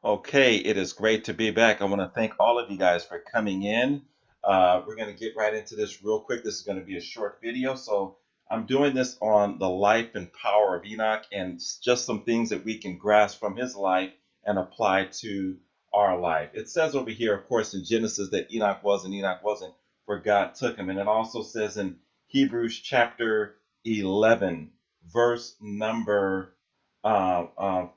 Okay, it is great to be back. I want to thank all of you guys for coming in. We're going to get right into this real quick. This is going to be a short video. So, I'm doing this on the life and power of Enoch and just some things that we can grasp from his life and apply to our life. It says over here, of course, in Genesis that Enoch was and Enoch wasn't, for God took him. And it also says in Hebrews chapter 11, verse number 5,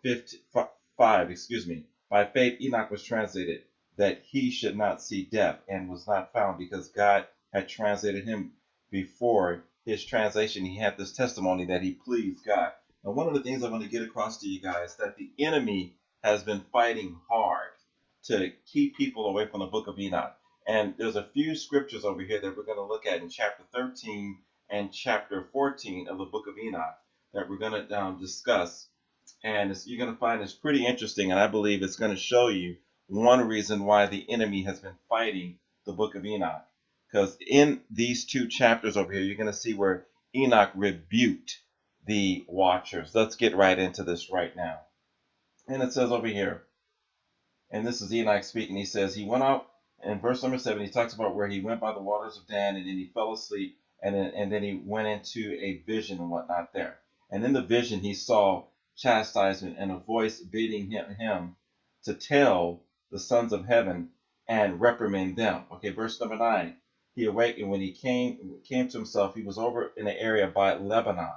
excuse me. By faith, Enoch was translated that he should not see death and was not found because God had translated him before his translation. He had this testimony that he pleased God. Now, one of the things I want to get across to you guys that the enemy has been fighting hard to keep people away from the book of Enoch. And there's a few scriptures over here that we're going to look at in chapter 13 and chapter 14 of the book of Enoch that we're going to discuss, and you're going to find it's pretty interesting, and I believe it's going to show you one reason why the enemy has been fighting the book of Enoch. Because in these two chapters over here, you're going to see where Enoch rebuked the watchers. Let's get right into this right now. And it says over here, and this is Enoch speaking, he says, he went out, in verse number 7, he talks about where he went by the waters of Dan, and then he fell asleep, and then he went into a vision and whatnot there. And in the vision, he saw chastisement and a voice bidding him to tell the sons of heaven and reprimand them. Okay, verse number 9, he awakened when he came to himself. He was over in an area by Lebanon.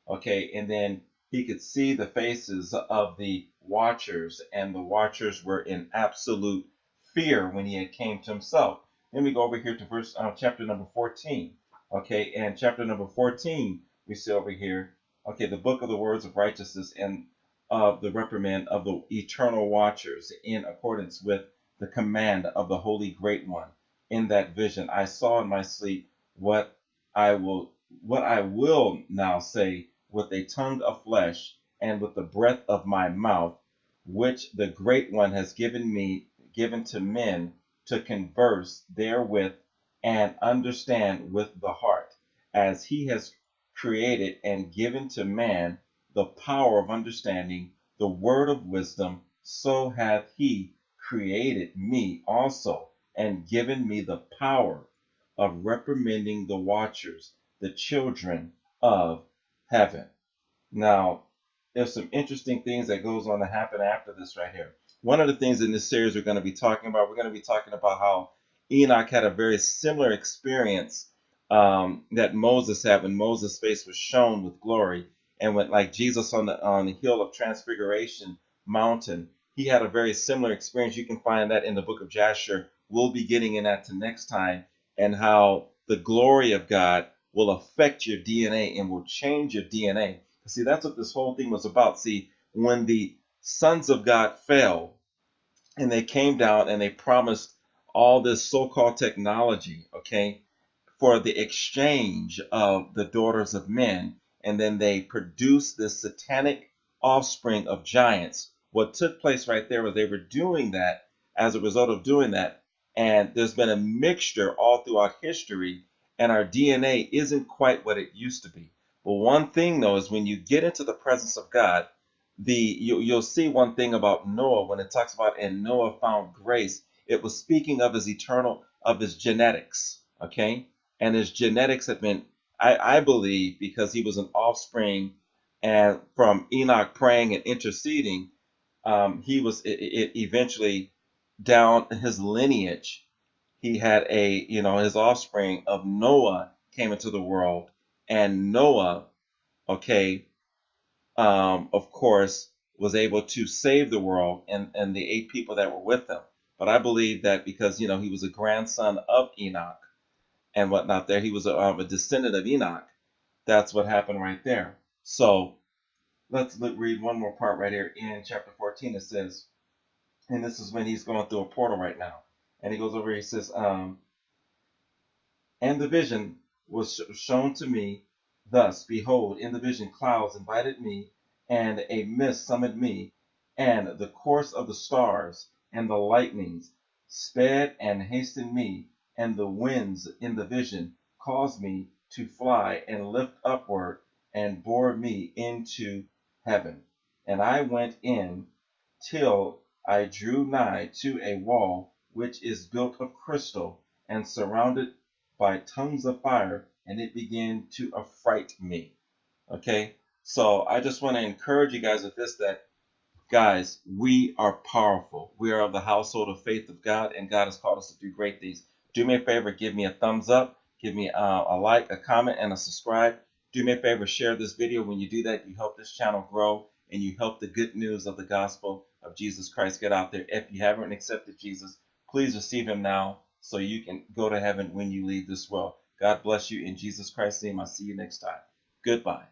Okay, and then he could see the faces of the watchers, and the watchers were in absolute fear when he had came to himself. Then we go over here to chapter number 14. Okay, and chapter number 14, we see over here, okay, the book of the words of righteousness and of the reprimand of the eternal watchers in accordance with the command of the Holy Great One. In that vision, I saw in my sleep what I will now say with a tongue of flesh and with the breath of my mouth, which the Great One has given to men to converse therewith and understand with the heart, as he has created and given to man the power of understanding the word of wisdom, so hath he created me also and given me the power of reprimanding the watchers, the children of heaven. Now, there's some interesting things that goes on to happen after this right here. One of the things in this series we're going to be talking about how Enoch had a very similar experience that Moses had when Moses' face was shown with glory, and when like Jesus on the hill of Transfiguration mountain, he had a very similar experience. You can find that in the book of Jasher. We'll be getting in that to next time, and how the glory of God will affect your DNA and will change your DNA. See, that's what this whole thing was about. See, when the sons of God fell and they came down and they promised all this so-called technology, okay, for the exchange of the daughters of men, and then they produced this satanic offspring of giants. What took place right there was they were doing that as a result of doing that, and there's been a mixture all throughout history, and our DNA isn't quite what it used to be. But one thing though is when you get into the presence of God, you'll see one thing about Noah when it talks about and Noah found grace. It was speaking of his genetics, okay, and his genetics have been, I believe, because he was an offspring, and from Enoch praying and interceding, he was it eventually down his lineage. He had his offspring of Noah came into the world, and Noah, okay, of course, was able to save the world and the 8 people that were with him. But I believe that because he was a grandson of Enoch and whatnot, there he was a descendant of Enoch. That's what happened right there. So let's read one more part right here in chapter 14. It says, and this is when he's going through a portal right now, and he goes over. He says, and the vision was shown to me thus: behold, in the vision clouds invited me, and a mist summoned me, and the course of the stars and the lightnings sped and hastened me, and the winds in the vision caused me to fly and lift upward, and bore me into heaven. And I went in till I drew nigh to a wall which is built of crystal and surrounded by tongues of fire, and it began to affright me. Okay, so I just want to encourage you guys with this, that guys, we are powerful. We are of the household of faith of God, and God has called us to do great things. Do me a favor, give me a thumbs up, give me a like, a comment, and a subscribe. Do me a favor, share this video. When you do that, you help this channel grow, and you help the good news of the gospel of Jesus Christ get out there. If you haven't accepted Jesus, please receive him now so you can go to heaven when you leave this world. God bless you in Jesus Christ's name. I'll see you next time. Goodbye.